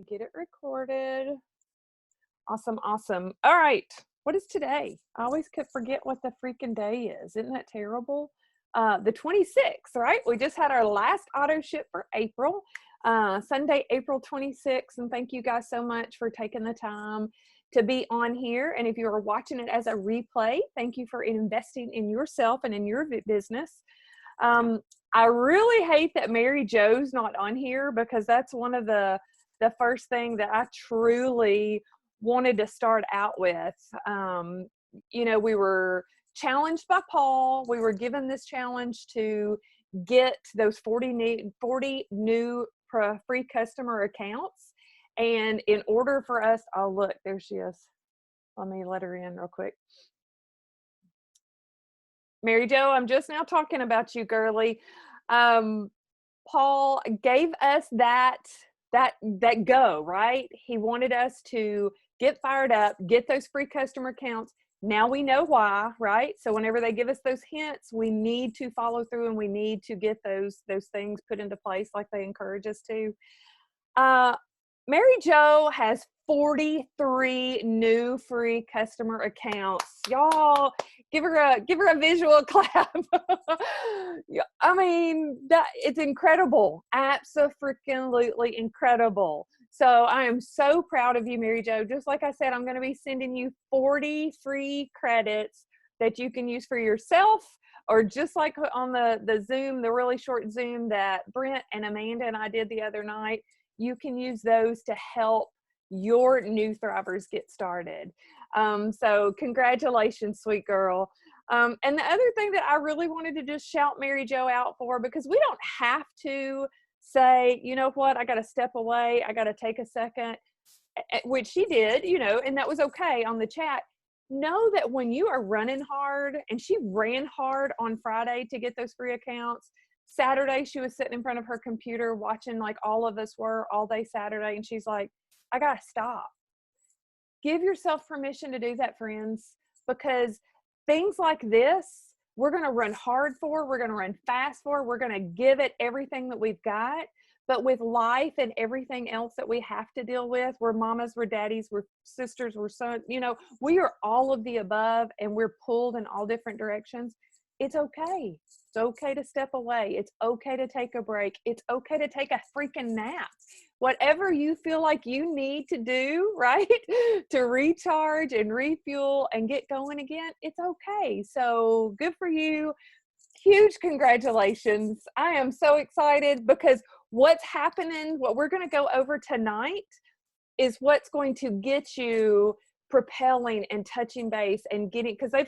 Get it recorded. Awesome, awesome. All right. What is today? I always could forget what the freaking day is. Isn't that terrible? The 26th, right? We just had our last auto ship for April, Sunday, April 26th. And thank you guys so much for taking the time to be on here. And if you are watching it as a replay, thank you for investing in yourself and in your business. I really hate that Mary Jo's not on here because that's one of the first thing that I truly wanted to start out with. You know, we were challenged by Paul. We were given this challenge to get those 40 new free customer accounts. And in order for us, oh, look, there she is. Let me let her in real quick. Mary Jo, I'm just now talking about you, girly. Paul gave us that go, right? He wanted us to get fired up, get those free customer accounts. Now we know why, right? So whenever they give us those hints, we need to follow through and we need to get those things put into place like they encourage us to. Mary Jo has 43 new free customer accounts. Y'all give her a visual clap. I mean, it's incredible. Absolutely incredible. So I am so proud of you, Mary Jo. Just like I said, I'm going to be sending you 40 free credits that you can use for yourself, or just like on the Zoom, the really short Zoom that Brent and Amanda and I did the other night, you can use those to help your new thrivers get started. So congratulations, sweet girl. And the other thing that I really wanted to just shout Mary Jo out for, because we don't have to say, you know what, I got to step away, I got to take a second, which she did, you know, and that was okay on the chat. Know that when you are running hard, and she ran hard on Friday to get those free accounts. Saturday, she was sitting in front of her computer watching, like all of us were, all day Saturday. And she's like, I got to stop. Give yourself permission to do that, friends, because things like this, we're going to run hard for, we're going to run fast for, we're going to give it everything that we've got. But with life and everything else that we have to deal with, we're mamas, we're daddies, we're sisters, we're sons, you know, we are all of the above, and we're pulled in all different directions. It's okay. It's okay to step away. It's okay to take a break. It's okay to take a freaking nap. Whatever you feel like you need to do, right, to recharge and refuel and get going again, it's okay. So good for you. Huge congratulations. I am so excited because what's happening, what we're going to go over tonight is what's going to get you propelling and touching base and getting, because they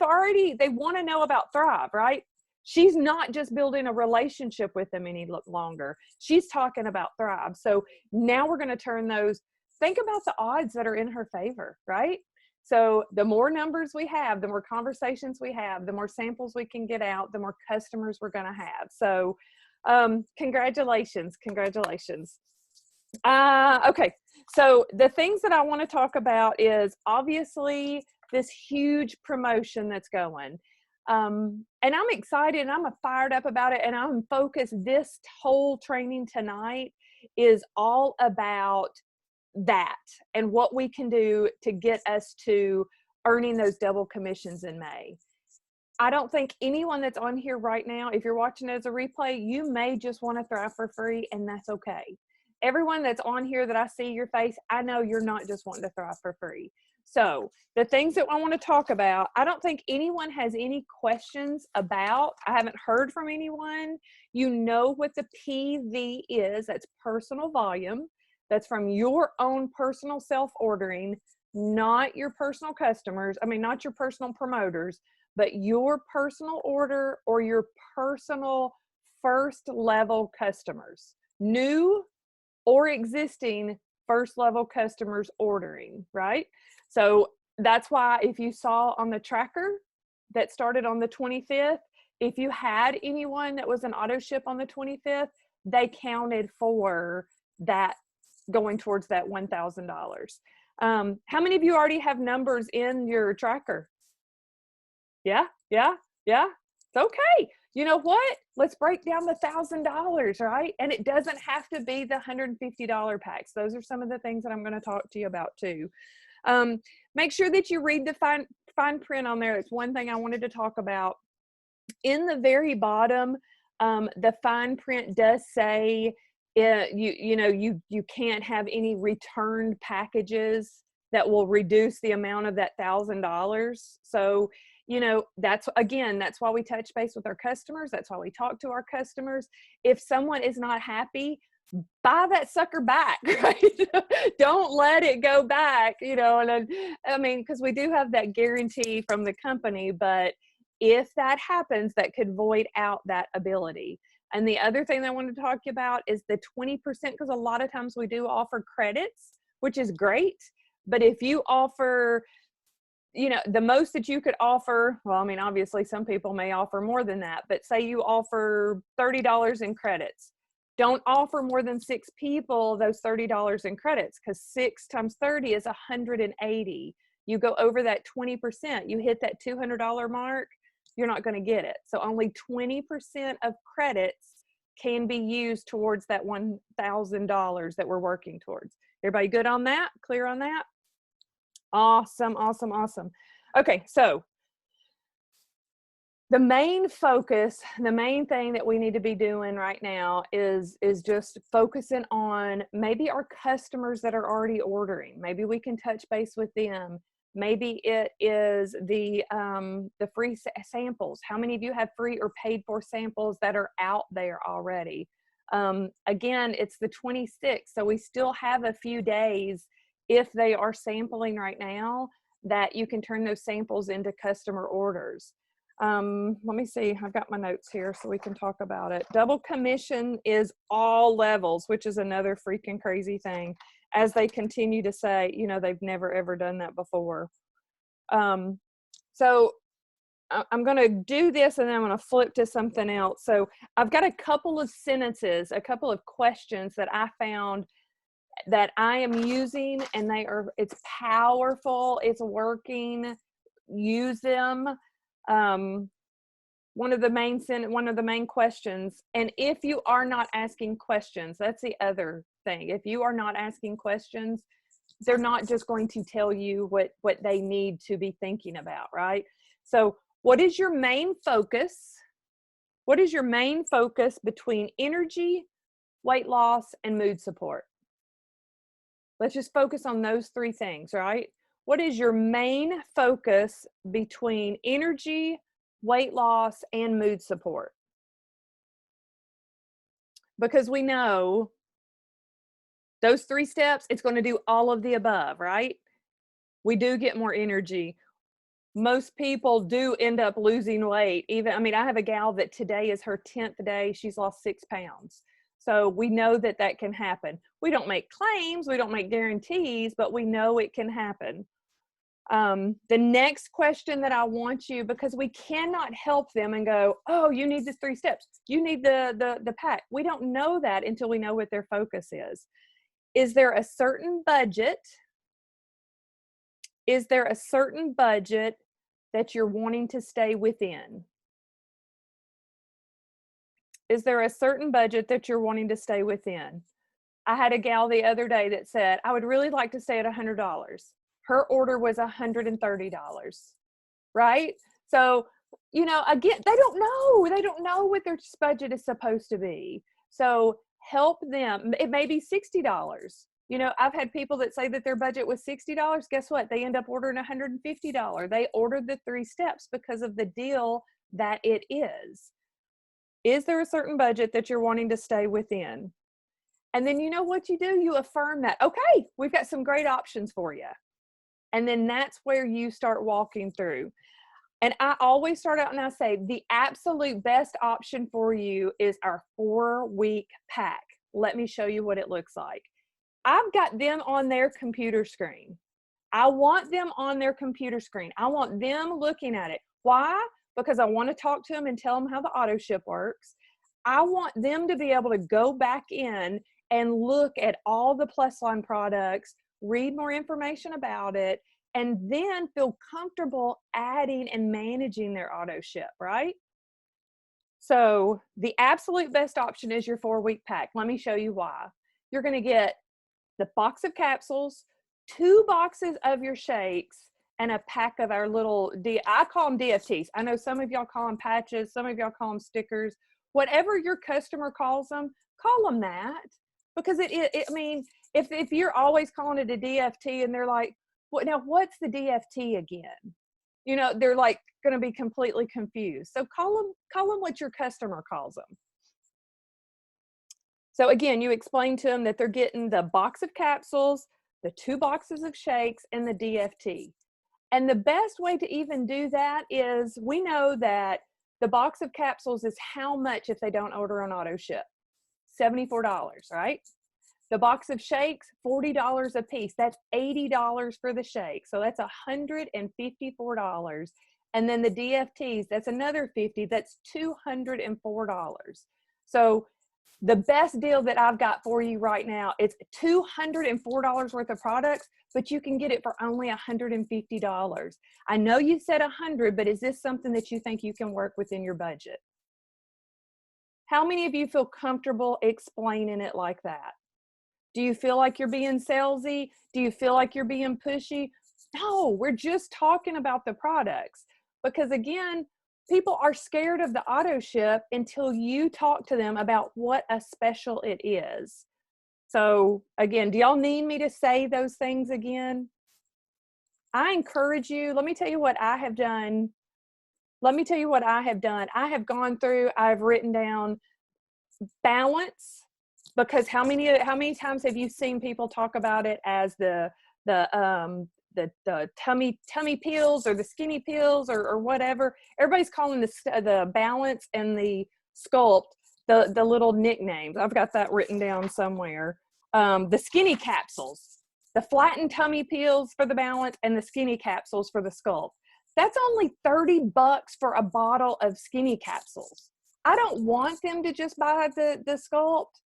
want to know about Thrive, right? She's not just building a relationship with them any longer. She's talking about Thrive. So now we're going to turn those, think about the odds that are in her favor, right? So the more numbers we have, the more conversations we have, the more samples we can get out, the more customers we're going to have. So congratulations. Okay. So the things that I want to talk about is obviously this huge promotion that's going. And I'm excited and I'm fired up about it, and I'm focused. This whole training tonight is all about that and what we can do to get us to earning those double commissions in May. I don't think anyone that's on here right now, if you're watching it as a replay, you may just want to Thrive for free, and that's okay. Everyone that's on here that I see your face, I know you're not just wanting to Thrive for free. So the things that I want to talk about, I don't think anyone has any questions about. I haven't heard from anyone. You know what the PV is. That's personal volume. That's from your own personal self-ordering, not your personal customers. I mean, not your personal promoters, but your personal order or your personal first level customers, new or existing first level customers ordering, right? So that's why if you saw on the tracker that started on the 25th, if you had anyone that was an auto ship on the 25th, they counted for that, going towards that $1,000. How many of you already have numbers in your tracker? Yeah. It's okay. You know what? Let's break down the $1,000, right? And it doesn't have to be the $150 packs. Those are some of the things that I'm going to talk to you about too. Um, Make sure that you read the fine print on there. It's one thing I wanted to talk about. In the very bottom, the fine print does say you can't have any returned packages that will reduce the amount of that $1,000. So that's why we touch base with our customers. That's why we talk to our customers. If someone is not happy, buy that sucker back, right? Don't let it go back, and then, I mean, because we do have that guarantee from the company, but if that happens, that could void out that ability. And the other thing that I wanted to talk about is the 20%, because a lot of times we do offer credits, which is great. But if you offer, the most that you could offer, well, I mean, obviously some people may offer more than that, but say you offer $30 in credits. Don't offer more than 6 people those $30 in credits, because 6 times 30 is 180. You go over that 20%, you hit that $200 mark, you're not going to get it. So only 20% of credits can be used towards that $1,000 that we're working towards. Everybody good on that? Clear on that? Awesome, awesome, awesome. Okay, so the main focus, the main thing that we need to be doing right now is just focusing on maybe our customers that are already ordering. Maybe we can touch base with them. Maybe it is the free samples. How many of you have free or paid for samples that are out there already? Again, it's the 26th, so we still have a few days if they are sampling right now that you can turn those samples into customer orders. Let me see, I've got my notes here so we can talk about it. Double commission is all levels, which is another freaking crazy thing, as they continue to say, they've never ever done that before. So I'm going to do this and then I'm going to flip to something else. So I've got a couple of sentences, a couple of questions that I found that I am using, and it's powerful, it's working. Use them. One of the main questions, and if you are not asking questions, that's the other thing. If you are not asking questions, they're not just going to tell you what they need to be thinking about, right? So what is your main focus? What is your main focus between energy, weight loss, and mood support? Let's just focus on those 3 things, right? What is your main focus between energy, weight loss, and mood support? Because we know those 3 steps, it's going to do all of the above, right? We do get more energy. Most people do end up losing weight. I have a gal that today is her 10th day. She's lost 6 pounds. So we know that that can happen. We don't make claims, we don't make guarantees, but we know it can happen. The next question that I want you, because we cannot help them and go, oh, you need the 3 steps, you need the pack. We don't know that until we know what their focus is. Is there a certain budget? Is there a certain budget that you're wanting to stay within? Is there a certain budget that you're wanting to stay within? I had a gal the other day that said, I would really like to stay at $100. Her order was $130, right? So, again, they don't know what their budget is supposed to be. So help them. It may be $60. I've had people that say that their budget was $60. Guess what? They end up ordering $150. They ordered the 3 steps because of the deal that it is. Is there a certain budget that you're wanting to stay within? And then you know what you do? You affirm that, okay, we've got some great options for you. And then that's where you start walking through. And I always start out and I say, the absolute best option for you is our 4-week pack. Let me show you what it looks like. I've got them on their computer screen. I want them on their computer screen. I want them looking at it. Why? Because I want to talk to them and tell them how the auto ship works. I want them to be able to go back in and look at all the Plusline products, read more information about it, and then feel comfortable adding and managing their auto ship, right? So the absolute best option is your 4-week pack. Let me show you why. You're going to get the box of capsules, 2 boxes of your shakes, and a pack of our little, I call them DFTs. I know some of y'all call them patches, some of y'all call them stickers. Whatever your customer calls them, call them that. Because I mean, if you're always calling it a DFT and they're like, what, now what's the DFT again? You know, they're like going to be completely confused. So call them what your customer calls them. So again, you explain to them that they're getting the box of capsules, the 2 boxes of shakes, and the DFT. And the best way to even do that is, we know that the box of capsules is how much if they don't order on auto ship? $74, right? The box of shakes, $40 a piece. That's $80 for the shake. So that's $154. And then the DFTs, that's another $50. That's $204. So the best deal that I've got for you right now, it's $204 worth of products, but you can get it for only $150. I know you said 100, but is this something that you think you can work within your budget? How many of you feel comfortable explaining it like that? Do you feel like you're being salesy? Do you feel like you're being pushy? No, we're just talking about the products. Because again, people are scared of the auto ship until you talk to them about what a special it is. So again, do y'all need me to say those things again? I encourage you, let me tell you what I have done. Let me tell you what I have done. I have gone through, I've written down balance, because how many times have you seen people talk about it as the tummy pills or the skinny pills or whatever? Everybody's calling the balance and the sculpt the little nicknames. I've got that written down somewhere. The skinny capsules, the flattened tummy pills for the balance, and the skinny capsules for the sculpt. That's only $30 for a bottle of skinny capsules. I don't want them to just buy the sculpt,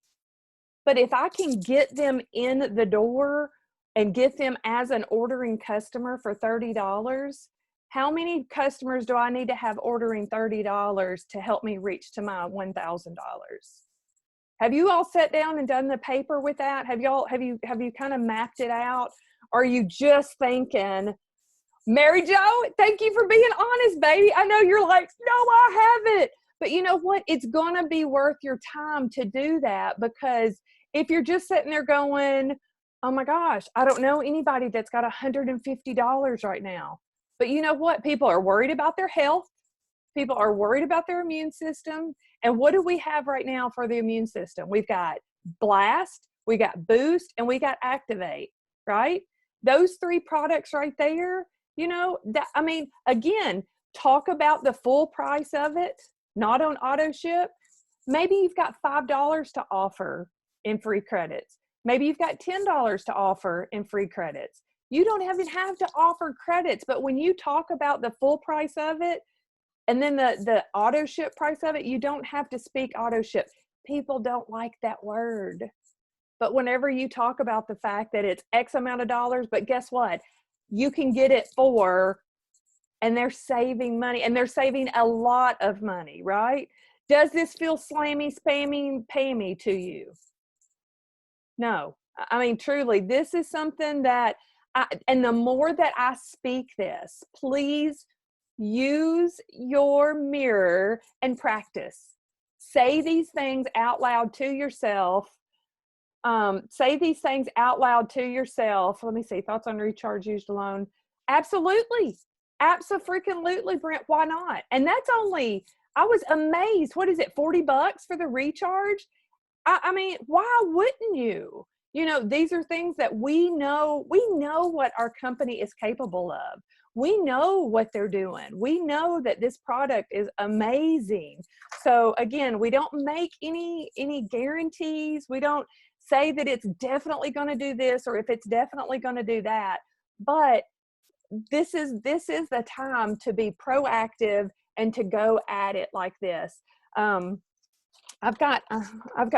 but if I can get them in the door and get them as an ordering customer for $30, how many customers do I need to have ordering $30 to help me reach to my $1,000? Have you all sat down and done the paper with that? Have you kind of mapped it out? Or are you just thinking, Mary Jo, thank you for being honest, baby. I know you're like, no, I haven't. But you know what? It's going to be worth your time to do that, because if you're just sitting there going, oh my gosh, I don't know anybody that's got $150 right now. But you know what? People are worried about their health. People are worried about their immune system. And what do we have right now for the immune system? We've got Blast, we got Boost, and we got Activate, right? Those 3 products right there, you know, that, I mean, again, talk about the full price of it, not on auto ship. Maybe you've got $5 to offer in free credits. Maybe you've got $10 to offer in free credits. You don't even have to offer credits, but when you talk about the full price of it and then the auto ship price of it, you don't have to speak auto ship. People don't like that word. But whenever you talk about the fact that it's X amount of dollars, but guess what? You can get it for, and they're saving money, and they're saving a lot of money, right? Does this feel slammy, spammy, pammy to you? No. I mean, truly, this is something that, and the more that I speak this, please use your mirror and practice. Say these things out loud to yourself. Say these things out loud to yourself. Let me see. Thoughts on recharge used alone? Absolutely. Absolutely, Brent. Why not? And that's only, I was amazed. What is it? $40 for the recharge? I mean, why wouldn't you? You know, these are things that we know what our company is capable of. We know what they're doing. We know that this product is amazing. So again, we don't make any guarantees. We don't say that it's definitely going to do this or if it's definitely going to do that. But this is the time to be proactive and to go at it like this. I've got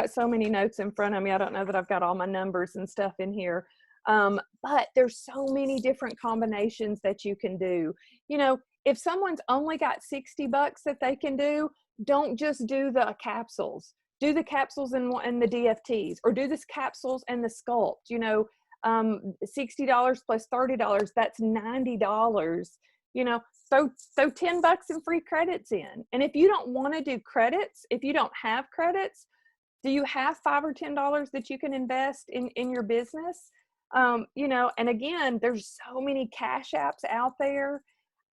so many notes in front of me. I don't know that I've got all my numbers and stuff in here. But there's so many different combinations that you can do. You know, if someone's only got 60 bucks that they can do, don't just do the capsules. Do the capsules and the DFTs, or do this capsules and the sculpt, you know, $60 plus $30, that's $90. You know, throw 10 bucks in free credits in. And if you don't want to do credits, if you don't have credits, do you have $5 or $10 that you can invest in your business? You know, and again, there's so many cash apps out there.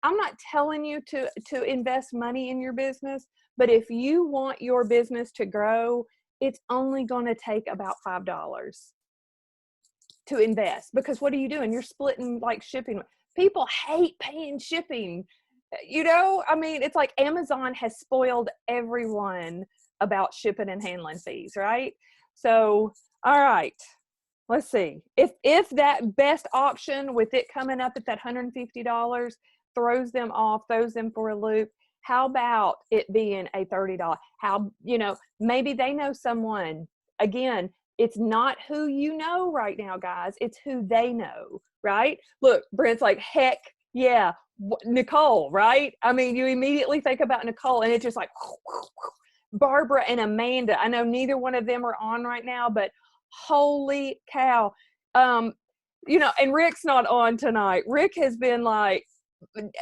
I'm not telling you to invest money in your business, but if you want your business to grow, it's only going to take about $5 to invest, because what are you doing? You're splitting like shipping. People hate paying shipping. You know, I mean, it's like Amazon has spoiled everyone about shipping and handling fees, right? So, all right, let's see. If that best option with it coming up at that $150 throws them off, throws them for a loop, how about it being a $30? How, you know, maybe they know someone. Again, it's not who you know right now, guys. It's who they know, right? Look, Brent's like, heck yeah, Nicole, right? I mean, you immediately think about Nicole, and it's just like, Barbara and Amanda. I know neither one of them are on right now, but holy cow. You know, and Rick's not on tonight. Rick has been like,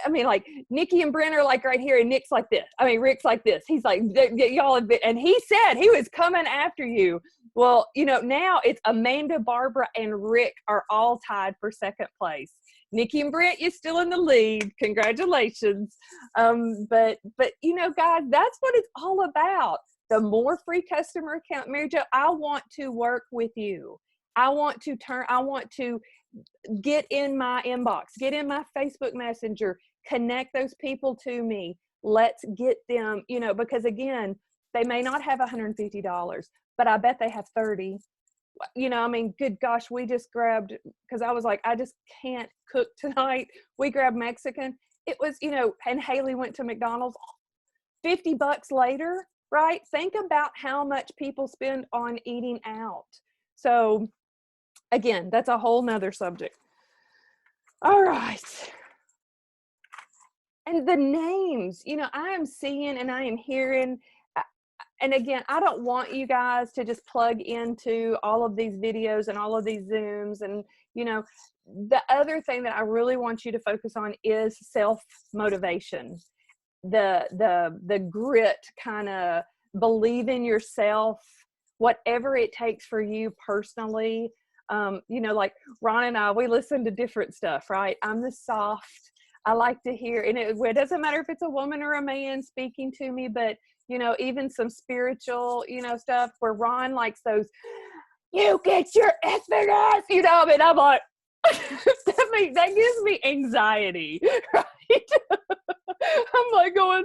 I mean, like Nikki and Brent are like right here, and Nick's like this. I mean, Rick's like this. He's like, y'all have been, and he said he was coming after you. Well, you know, now it's Amanda, Barbara, and Rick are all tied for second place. Nikki and Brent, you're still in the lead. Congratulations. But you know, guys, that's what it's all about. The more free customer account, Mary Jo, I want to work with you. I want to get in my inbox, get in my Facebook Messenger, connect those people to me. Let's get them, you know, because again, they may not have $150, but I bet they have 30. You know, I mean, good gosh, we just grabbed, because I was like, I just can't cook tonight. We grabbed Mexican. It was, you know, and Haley went to McDonald's. 50 bucks later, right? Think about how much people spend on eating out. So again, that's a whole nother subject. All right. And the names, you know, I am seeing and I am hearing, and again, I don't want you guys to just plug into all of these videos and all of these Zooms. And, you know, the other thing that I really want you to focus on is self-motivation. The grit, kind of believe in yourself, whatever it takes for you personally. You know, like Ron and I, we listen to different stuff, right? I'm the soft. I like to hear, and it doesn't matter if it's a woman or a man speaking to me, but, you know, even some spiritual, you know, stuff where Ron likes those, you get your effing ass, you know, and I'm like, that gives me anxiety, right? I'm like going,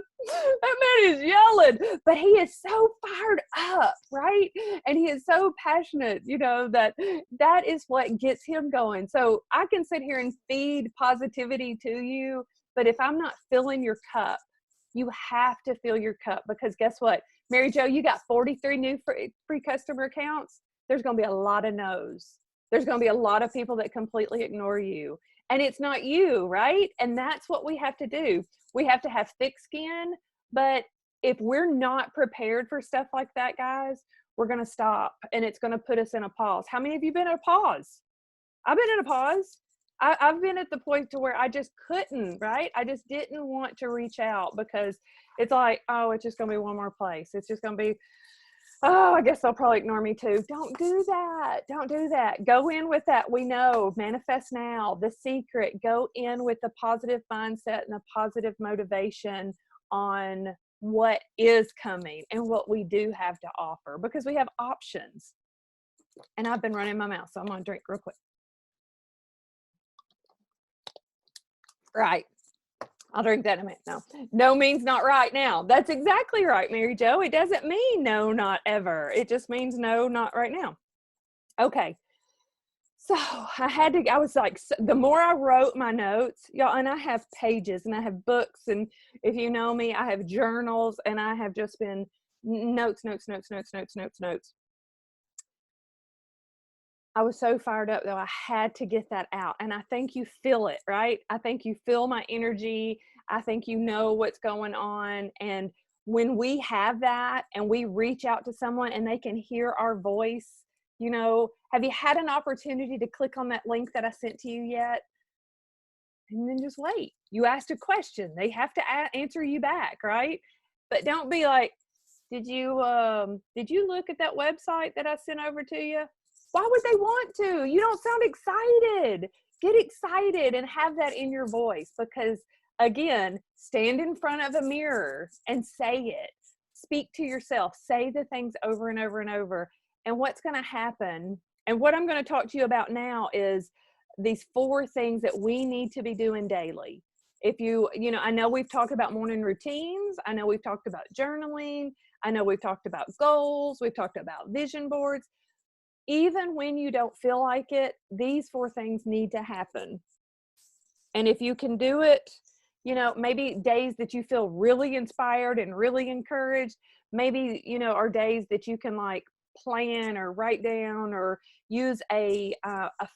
that man is yelling, but he is so fired up, right? And he is so passionate, you know, that is what gets him going. So I can sit here and feed positivity to you, but if I'm not filling your cup, you have to fill your cup, because guess what? Mary Jo, you got 43 new free customer accounts. There's going to be a lot of no's. There's going to be a lot of people that completely ignore you. And it's not you, right? And that's what we have to do. We have to have thick skin. But if we're not prepared for stuff like that, guys, we're going to stop, and it's going to put us in a pause. How many of you been in a pause? I've been in a pause. I've been at the point to where I just couldn't, right? I just didn't want to reach out, because it's like, oh, it's just going to be one more place. It's just going to be, oh, I guess they'll probably ignore me too. Don't do that. Don't do that. Go in with that. We know, manifest now, the secret. Go in with the positive mindset and the positive motivation on what is coming and what we do have to offer, because we have options. And I've been running my mouth, so I'm going to drink real quick. Right. I'll drink that in a minute. No, no means not right now. That's exactly right, Mary Jo. It doesn't mean no, not ever. It just means no, not right now. Okay. So I was like, the more I wrote my notes, y'all, and I have pages and I have books. And if you know me, I have journals, and I have just been notes. I was so fired up though. I had to get that out. And I think you feel it, right? I think you feel my energy. I think you know what's going on. And when we have that and we reach out to someone and they can hear our voice, you know, have you had an opportunity to click on that link that I sent to you yet? And then just wait. You asked a question. They have to answer you back, right? But don't be like, did you look at that website that I sent over to you? Why would they want to? You don't sound excited. Get excited and have that in your voice, because again, stand in front of a mirror and say it. Speak to yourself. Say the things over and over and over. And what's going to happen, and what I'm going to talk to you about now, is these 4 things that we need to be doing daily. If you know, I know we've talked about morning routines. I know we've talked about journaling. I know we've talked about goals. We've talked about vision boards. Even when you don't feel like it, these 4 things need to happen. And if you can do it, you know, maybe days that you feel really inspired and really encouraged, maybe, you know, are days that you can like plan or write down or use a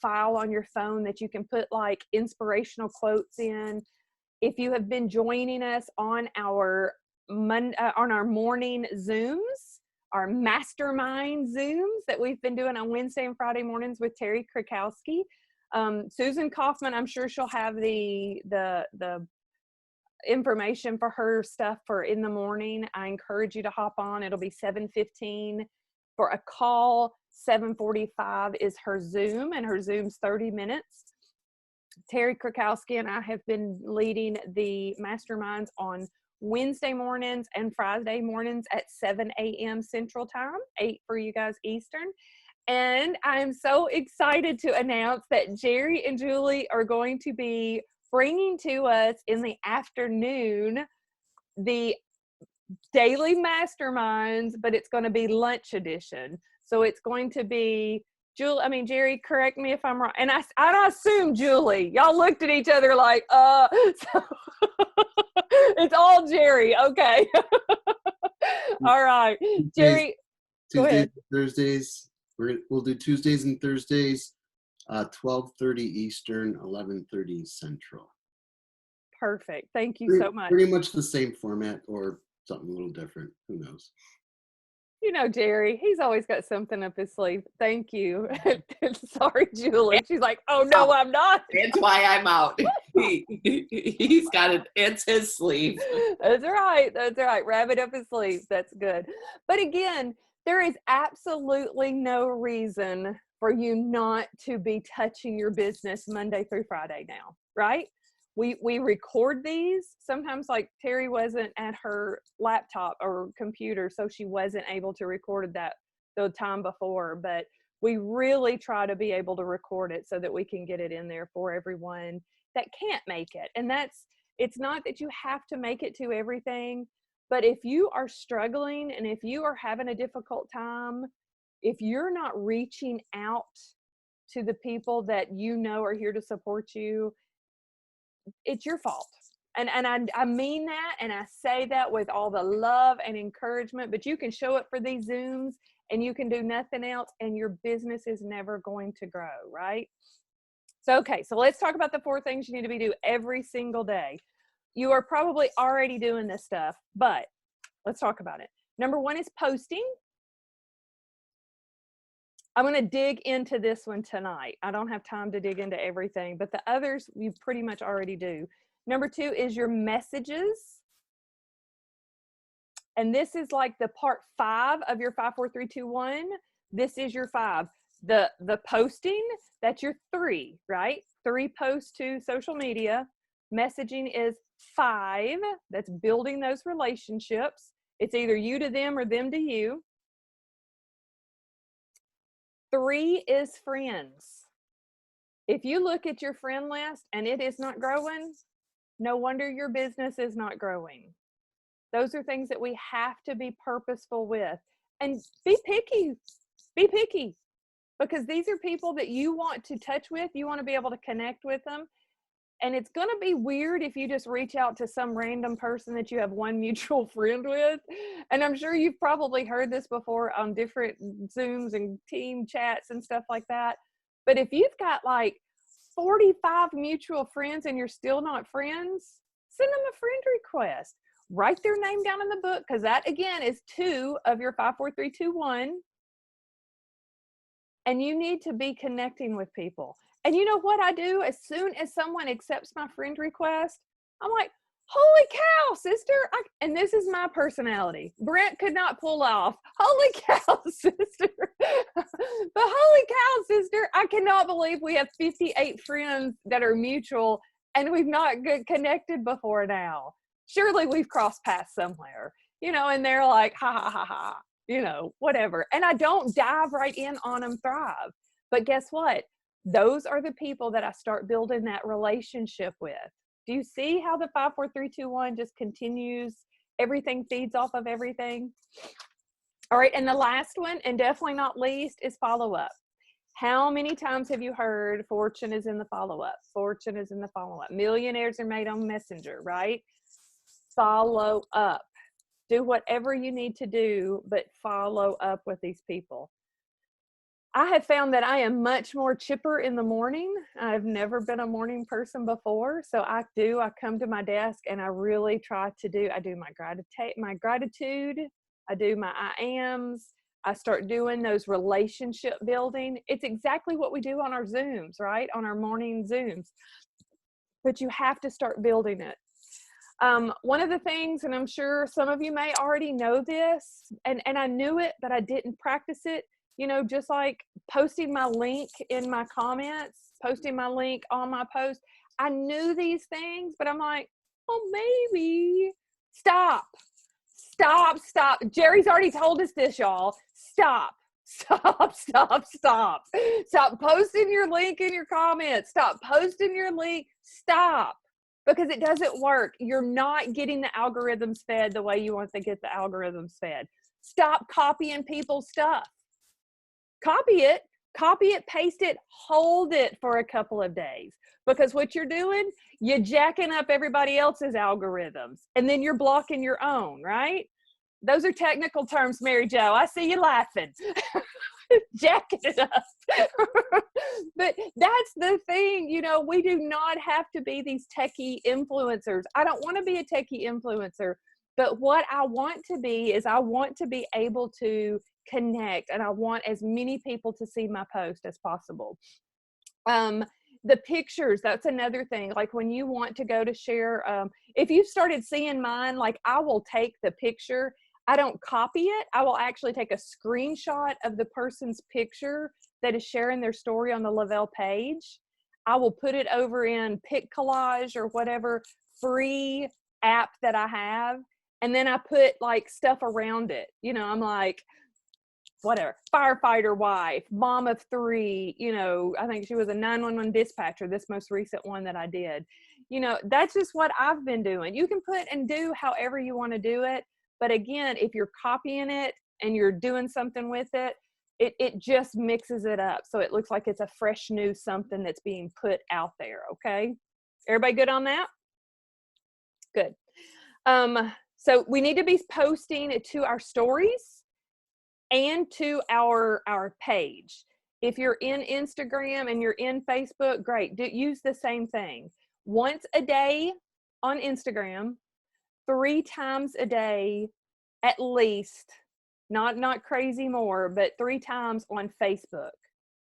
file on your phone that you can put like inspirational quotes in. If you have been joining us on our morning Zooms, our mastermind Zooms that we've been doing on Wednesday and Friday mornings with Terry Krakowski, Susan Kaufman, I'm sure she'll have the information for her stuff for in the morning. I encourage you to hop on. It'll be 7:15 for a call. 7:45 is her Zoom, and her Zoom's 30 minutes. Terry Krakowski and I have been leading the masterminds on Wednesday mornings and Friday mornings at 7 a.m. Central Time, 8 for you guys Eastern. And I'm so excited to announce that Jerry and Julie are going to be bringing to us in the afternoon the daily masterminds, but it's going to be lunch edition. So it's going to be Jerry, correct me if I'm wrong. And I assume Julie, y'all looked at each other like, so it's all Jerry. Okay. All right. Jerry, go ahead. Thursdays. We'll do Tuesdays and Thursdays, 12:30 Eastern, 11:30 Central. Perfect. Thank you so much. Pretty much the same format or something a little different. Who knows? You know, Jerry, he's always got something up his sleeve. Thank you. Sorry, Julie. She's like, oh, no, I'm not. That's why I'm out. He's got it. It's his sleeve. That's right. That's right. Rabbit up his sleeve. That's good. But again, there is absolutely no reason for you not to be touching your business Monday through Friday now, right? We record these. Sometimes like Terry wasn't at her laptop or computer, so she wasn't able to record that the time before, but we really try to be able to record it so that we can get it in there for everyone that can't make it. And it's not that you have to make it to everything, but if you are struggling and if you are having a difficult time, if you're not reaching out to the people that you know are here to support you, it's your fault. And I mean that, and I say that with all the love and encouragement, but you can show up for these Zooms and you can do nothing else and your business is never going to grow, right? So, okay, so let's talk about the 4 things you need to be doing every single day. You are probably already doing this stuff, but let's talk about it. Number 1 is posting. I'm going to dig into this one tonight. I don't have time to dig into everything, but the others you pretty much already do. Number 2 is your messages. And this is like the part 5 of your 5, 4, 3, 2, 1. This is your 5. The posting, that's your 3, right? 3 posts to social media. Messaging is 5. That's building those relationships. It's either you to them or them to you. 3 is friends. If you look at your friend list and it is not growing, no wonder your business is not growing. Those are things that we have to be purposeful with. And be picky. Be picky. Because these are people that you want to touch with. You want to be able to connect with them. And it's going to be weird if you just reach out to some random person that you have one mutual friend with. And I'm sure you've probably heard this before on different Zooms and team chats and stuff like that. But if you've got like 45 mutual friends and you're still not friends, send them a friend request. Write their name down in the book, because that, again, is 2 of your 5, 4, 3, 2, 1. And you need to be connecting with people. And you know what I do? As soon as someone accepts my friend request, I'm like, holy cow, sister. And this is my personality. Brent could not pull off, holy cow, sister. But holy cow, sister, I cannot believe we have 58 friends that are mutual and we've not connected before now. Surely we've crossed paths somewhere, and they're like, ha, ha, ha, ha, whatever. And I don't dive right in on them Thrive. But guess what? Those are the people that I start building that relationship with. Do you see how the 5, 4, 3, 2, 1 just continues? Everything feeds off of everything. All right. And the last one, and definitely not least, is follow up. How many times have you heard fortune is in the follow up? Fortune is in the follow up. Millionaires are made on Messenger, right? Follow up. Do whatever you need to do, but follow up with these people. I have found that I am much more chipper in the morning. I've never been a morning person before. So I come to my desk and I really try to I do my gratitude. I do my I ams. I start doing those relationship building. It's exactly what we do on our Zooms, right? On our morning Zooms. But you have to start building it. One of the things, and I'm sure some of you may already know this, and I knew it, but I didn't practice it, just like posting my link in my comments, posting my link on my post. I knew these things, but I'm like, oh, maybe. Stop. Jerry's already told us this, y'all. Stop posting your link in your comments. Stop posting your link. Stop. Because it doesn't work. You're not getting the algorithms fed the way you want to get the algorithms fed. Stop copying people's stuff. Copy it, paste it, hold it for a couple of days. Because what you're doing, you're jacking up everybody else's algorithms. And then you're blocking your own, right? Those are technical terms, Mary Jo. I see you laughing. Jacking it up. But that's the thing, we do not have to be these techie influencers. I don't want to be a techie influencer, but what I want to be is I want to be able to connect, and I want as many people to see my post as possible. The pictures, that's another thing. Like when you want to go to share, if you've started seeing mine, like I will take the picture. I don't copy it. I will actually take a screenshot of the person's picture that is sharing their story on the Lavelle page. I will put it over in PicCollage or whatever free app that I have. And then I put like stuff around it. I'm like, whatever, firefighter wife, mom of 3, I think she was a 911 dispatcher, this most recent one that I did. That's just what I've been doing. You can put and do however you want to do it. But again, if you're copying it and you're doing something with it, it just mixes it up. So it looks like it's a fresh new something that's being put out there. Okay. Everybody good on that? Good. So we need to be posting to our stories and to our page. If you're in Instagram and you're in Facebook, great. Use the same thing. Once a day on Instagram, 3 times a day at least, not crazy more, but 3 times on Facebook.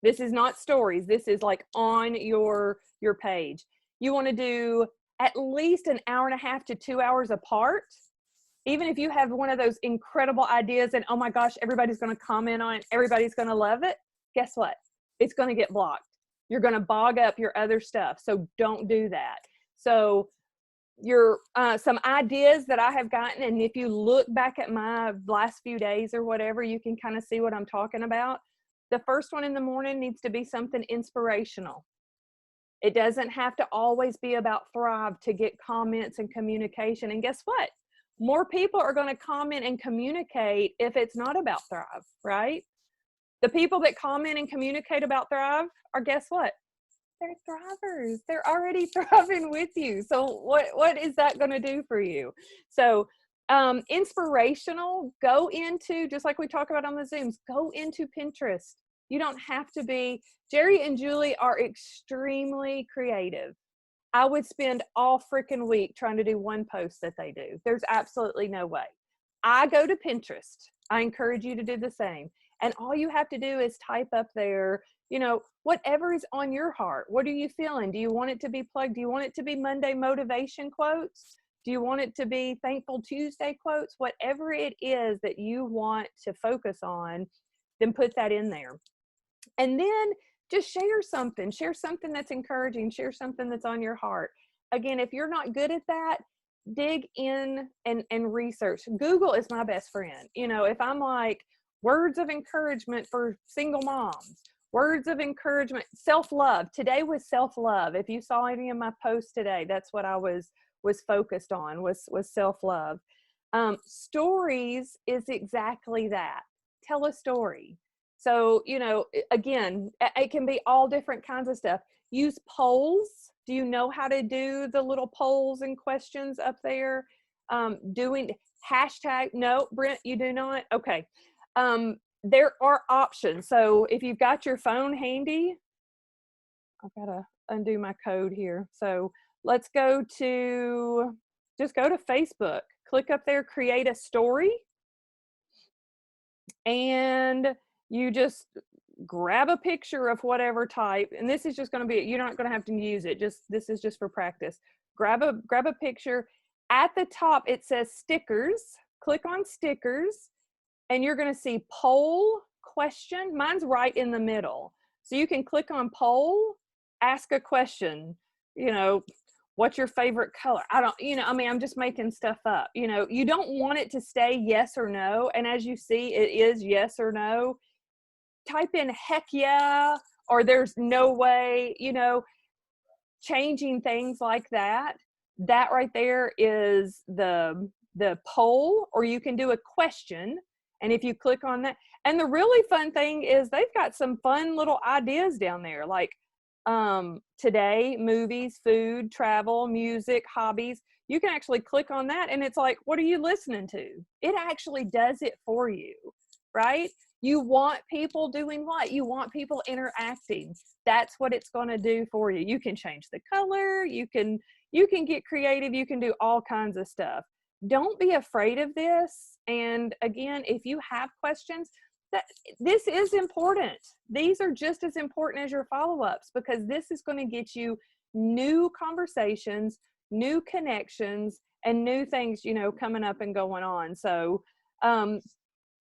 This is not stories. This is like on your page. You want to do at least an hour and a half to 2 hours apart. Even if you have one of those incredible ideas and, oh my gosh, everybody's going to comment on it, everybody's going to love it, guess what? It's going to get blocked. You're going to bog up your other stuff. So don't do that. So some ideas that I have gotten, and if you look back at my last few days or whatever, you can kind of see what I'm talking about. The first one in the morning needs to be something inspirational. It doesn't have to always be about Thrive to get comments and communication. And guess what? More people are going to comment and communicate if it's not about Thrive, right? The people that comment and communicate about Thrive are, guess what? They're thrivers. They're already thriving with you. So what is that going to do for you? So inspirational, go into, just like we talk about on the Zooms, go into Pinterest. You don't have to be. Jerry and Julie are extremely creative. I would spend all freaking week trying to do one post that they do. There's absolutely no way. I go to Pinterest. I encourage you to do the same. And all you have to do is type up there, you know, whatever is on your heart. What are you feeling? Do you want it to be plugged? Do you want it to be Monday motivation quotes? Do you want it to be Thankful Tuesday quotes? Whatever it is that you want to focus on, then put that in there. And then just share something that's encouraging, share something that's on your heart. Again, if you're not good at that, dig in and research. Google is my best friend. You know, if I'm like, words of encouragement for single moms, words of encouragement, self-love. Today was self-love. If you saw any of my posts today, that's what I was focused on, was self-love. Stories is exactly that. Tell a story. So, you know, again, it can be all different kinds of stuff. Use polls. Do you know how to do the little polls and questions up there? Doing hashtag, no, Brent, you do not? Okay. There are options. So if you've got your phone handy, I've got to undo my code here. So let's just go to Facebook, click up there, create a story, and you just grab a picture of whatever type, and this is just going to be, you're not going to have to use it, this is just for practice. Grab a picture. At the top it says stickers. Click on stickers and you're going to see poll, question. Mine's right in the middle, so you can click on poll, ask a question, you know, what's your favorite color? I'm just making stuff up. You know, you don't want it to stay yes or no, and as you see, it is yes or no. Type in heck yeah, or there's no way, you know, changing things like that. That right there is the poll, or you can do a question. And if you click on that, and the really fun thing is they've got some fun little ideas down there, like today, movies, food, travel, music, hobbies. You can actually click on that and it's like, what are you listening to? It actually does it for you, right? You want people doing what? You want people interacting. That's what it's going to do for you. You can change the color. You can get creative. You can do all kinds of stuff. Don't be afraid of this. And again, if you have questions, this is important. These are just as important as your follow-ups, because this is going to get you new conversations, new connections, and new things, you know, coming up and going on. So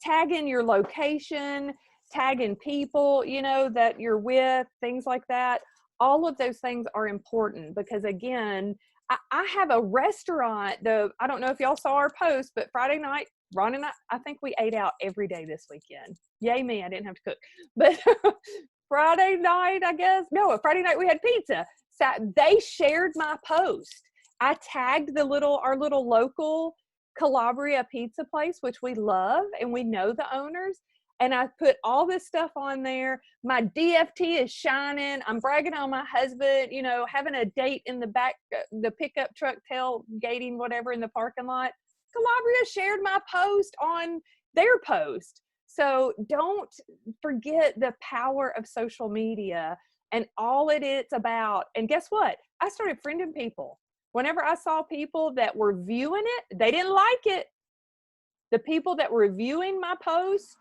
tag in your location, tag in people, you know, that you're with, things like that. All of those things are important because, again, I have a restaurant. I don't know if y'all saw our post, but Friday night, Ron and I think we ate out every day this weekend. Yay me, I didn't have to cook. But Friday night Friday night we had pizza. So they shared my post. I tagged our little local Calabria pizza place, which we love and we know the owners. And I put all this stuff on there. My DFT is shining. I'm bragging on my husband, you know, having a date in the back, the pickup truck tailgating, whatever, in the parking lot. Calabria shared my post on their post. So don't forget the power of social media and all it's about. And guess what? I started friending people. Whenever I saw people that were viewing it, they didn't like it. The people that were viewing my post,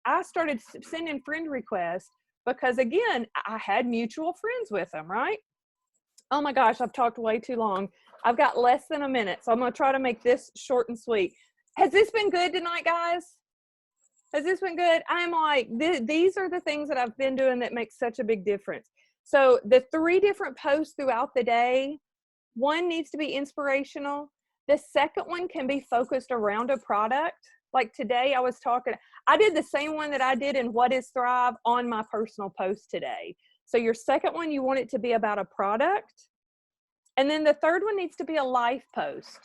I started sending friend requests because, again, I had mutual friends with them, right? Oh my gosh, I've talked way too long. I've got less than a minute, so I'm going to try to make this short and sweet. Has this been good tonight, guys? Has this been good? I'm like, these are the things that I've been doing that make such a big difference. So the 3 different posts throughout the day, one needs to be inspirational. The second one can be focused around a product. Like today I did the same one that I did in What is Thrive on my personal post today. So your second one, you want it to be about a product. And then the third one needs to be a life post.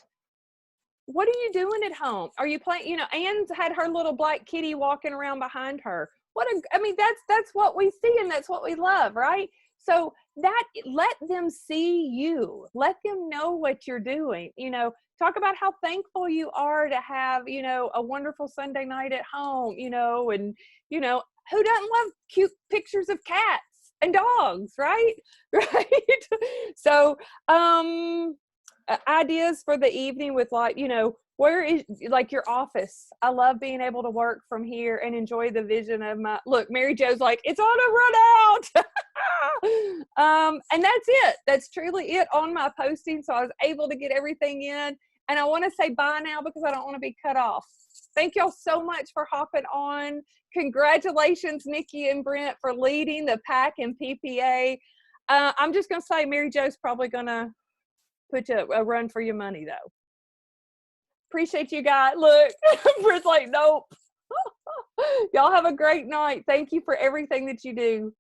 What are you doing at home? Are you playing, you know, Anne's had her little black kitty walking around behind her. That's what we see and that's what we love, right? So that, let them see you, let them know what you're doing, you know, talk about how thankful you are to have, you know, a wonderful Sunday night at home, you know, and, you know, who doesn't love cute pictures of cats and dogs, right? Right. So, ideas for the evening with, like, you know, where is, like, your office? I love being able to work from here and enjoy the vision of my, look, Mary Jo's like, it's on a run out. And that's it. That's truly it on my posting. So I was able to get everything in, and I want to say bye now because I don't want to be cut off. Thank y'all so much for hopping on. Congratulations, Nikki and Brent, for leading the PAC and PPA. I'm just going to say Mary Jo's probably going to put you a run for your money, though. Appreciate you guys. Look, Brent's like, nope. Y'all have a great night. Thank you for everything that you do.